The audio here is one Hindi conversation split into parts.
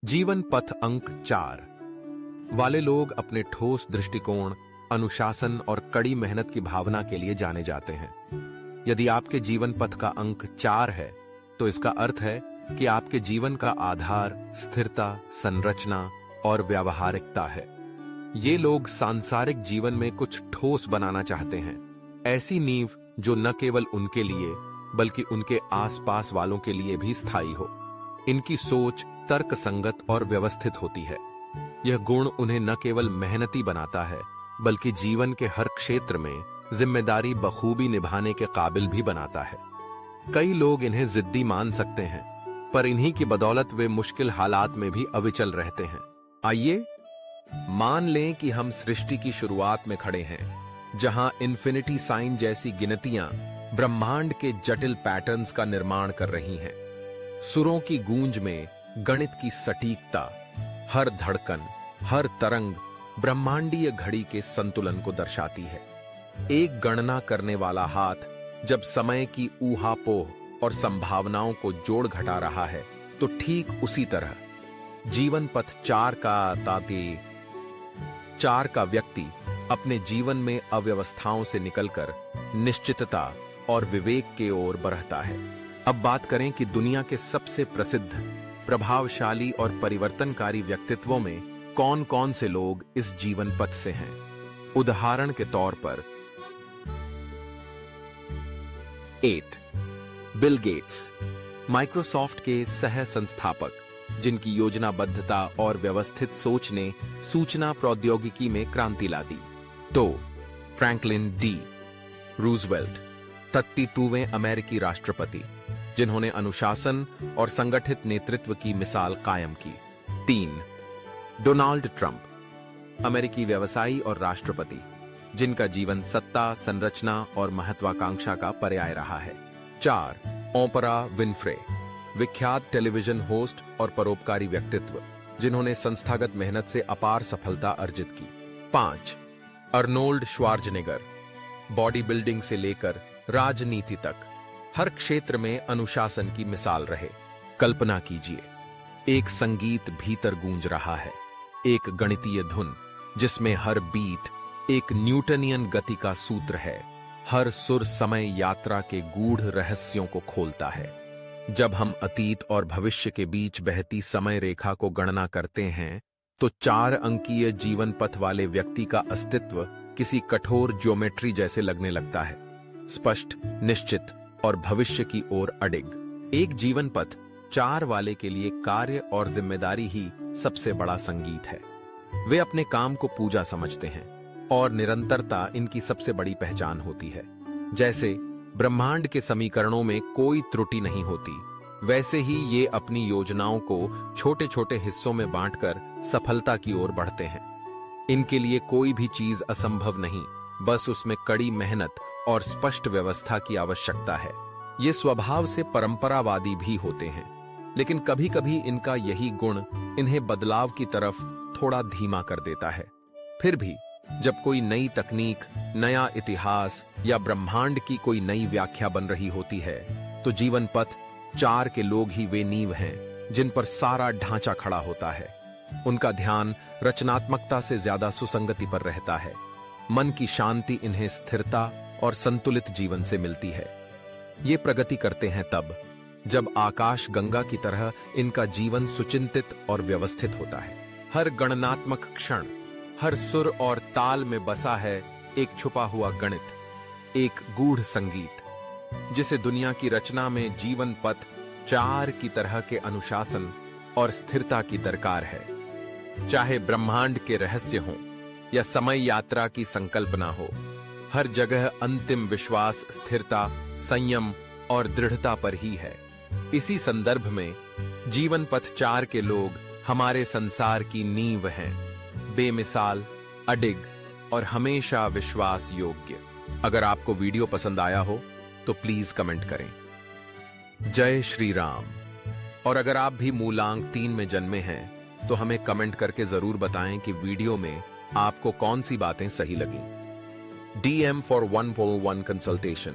जीवन पथ अंक 4 वाले लोग अपने ठोस दृष्टिकोण, अनुशासन और कड़ी मेहनत की भावना के लिए जाने जाते हैं। यदि आपके जीवन पथ का अंक 4 है, तो इसका अर्थ है कि आपके जीवन का आधार स्थिरता, संरचना और व्यावहारिकता है। ये लोग सांसारिक जीवन में कुछ ठोस बनाना चाहते हैं, ऐसी नींव जो न केवल उनके लिए बल्कि उनके आसपास वालों के लिए भी स्थायी हो। इनकी सोच तर्क संगत और व्यवस्थित होती है। यह गुण उन्हें न केवल मेहनती बनाता है, बल्कि जीवन के हर क्षेत्र में जिम्मेदारी बखूबी निभाने के काबिल भी बनाता है। कई लोग इन्हें जिद्दी मान सकते हैं, पर इन्हीं की बदौलत वे मुश्किल हालात में भी अविचल रहते हैं। आइए मान लें कि हम सृष्टि की शुरुआत में खड़े हैं, जहां इन्फिनिटी साइन जैसी गिनतियां ब्रह्मांड के जटिल पैटर्न्स का निर्माण कर रही हैं। सुरों की गूंज में गणित की सटीकता, हर धड़कन, हर तरंग ब्रह्मांडीय घड़ी के संतुलन को दर्शाती है। एक गणना करने वाला हाथ जब समय की ऊहापोह और संभावनाओं को जोड़ घटा रहा है, तो ठीक उसी तरह जीवन पथ 4 का व्यक्ति अपने जीवन में अव्यवस्थाओं से निकलकर निश्चितता और विवेक के ओर बढ़ता है। अब बात करें कि दुनिया के सबसे प्रसिद्ध, प्रभावशाली और परिवर्तनकारी व्यक्तित्वों में कौन कौन से लोग इस जीवन पथ से हैं। उदाहरण के तौर पर 8 बिल गेट्स, माइक्रोसॉफ्ट के सह संस्थापक, जिनकी योजनाबद्धता और व्यवस्थित सोच ने सूचना प्रौद्योगिकी में क्रांति ला दी। 2 फ्रैंकलिन डी रूजवेल्ट, 33वें अमेरिकी राष्ट्रपति, जिन्होंने अनुशासन और संगठित नेतृत्व की मिसाल कायम की। 3 डोनाल्ड ट्रंप, अमेरिकी व्यवसायी और राष्ट्रपति, जिनका जीवन सत्ता, संरचना और महत्वाकांक्षा का पर्याय रहा है। 4 ओपरा विनफ्रे, विख्यात टेलीविजन होस्ट और परोपकारी व्यक्तित्व, जिन्होंने संस्थागत मेहनत से अपार सफलता अर्जित की। 5 अर्नोल्ड श्वार्ज़नेगर, बॉडी बिल्डिंग से लेकर राजनीति तक हर क्षेत्र में अनुशासन की मिसाल रहे। कल्पना कीजिए, एक संगीत भीतर गूंज रहा है, एक गणितीय धुन जिसमें हर बीट एक न्यूटनियन गति का सूत्र है, हर सुर समय यात्रा के गूढ़ रहस्यों को खोलता है। जब हम अतीत और भविष्य के बीच बहती समय रेखा को गणना करते हैं, तो 4 अंकीय जीवन पथ वाले व्यक्ति का अस्तित्व किसी कठोर ज्योमेट्री जैसे लगने लगता है, स्पष्ट, निश्चित और भविष्य की ओर अडिग। एक जीवन पथ 4 वाले के लिए कार्य और जिम्मेदारी ही सबसे बड़ा संगीत है। वे अपने काम को पूजा समझते हैं और निरंतरता इनकी सबसे बड़ी पहचान होती है। जैसे ब्रह्मांड के समीकरणों में कोई त्रुटि नहीं होती, वैसे ही ये अपनी योजनाओं को छोटे छोटे हिस्सों में बांटकर सफलता की ओर बढ़ते हैं। इनके लिए कोई भी चीज असंभव नहीं, बस उसमें कड़ी मेहनत और स्पष्ट व्यवस्था की आवश्यकता है। ये स्वभाव से परंपरावादी भी होते हैं, लेकिन कभी कभी इनका यही गुण इन्हें बदलाव की तरफ थोड़ा धीमा कर देता है। फिर भी जब कोई नई तकनीक, नया इतिहास या ब्रह्मांड की कोई नई व्याख्या बन रही होती है, तो जीवन पथ 4 के लोग ही वे नींव हैं जिन पर सारा ढांचा खड़ा होता है। उनका ध्यान रचनात्मकता से ज्यादा सुसंगति पर रहता है। मन की शांति इन्हें स्थिरता और संतुलित जीवन से मिलती है। ये प्रगति करते हैं तब जब आकाश गंगा की तरह इनका जीवन सुचिंतित और व्यवस्थित होता है। हर गणनात्मक क्षण, हर सुर और ताल में बसा है एक छुपा हुआ गणित, एक गूढ़ संगीत, जिसे दुनिया की रचना में जीवन पथ 4 की तरह के अनुशासन और स्थिरता की दरकार है। चाहे ब्रह्मांड के रहस्य हों या समय यात्रा की संकल्पना हो, हर जगह अंतिम विश्वास स्थिरता, संयम और दृढ़ता पर ही है। इसी संदर्भ में जीवन पथ 4 के लोग हमारे संसार की नींव हैं, बेमिसाल, अडिग और हमेशा विश्वास योग्य। अगर आपको वीडियो पसंद आया हो तो प्लीज कमेंट करें। जय श्री राम। और अगर आप भी मूलांक 3 में जन्मे हैं, तो हमें कमेंट करके जरूर बताएं कि वीडियो में आपको कौन सी बातें सही लगी। DM for 1-1 consultation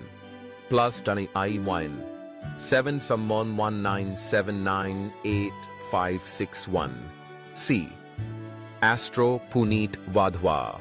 +I1 7 19798 561. C. Astro Puneet Wadhwa.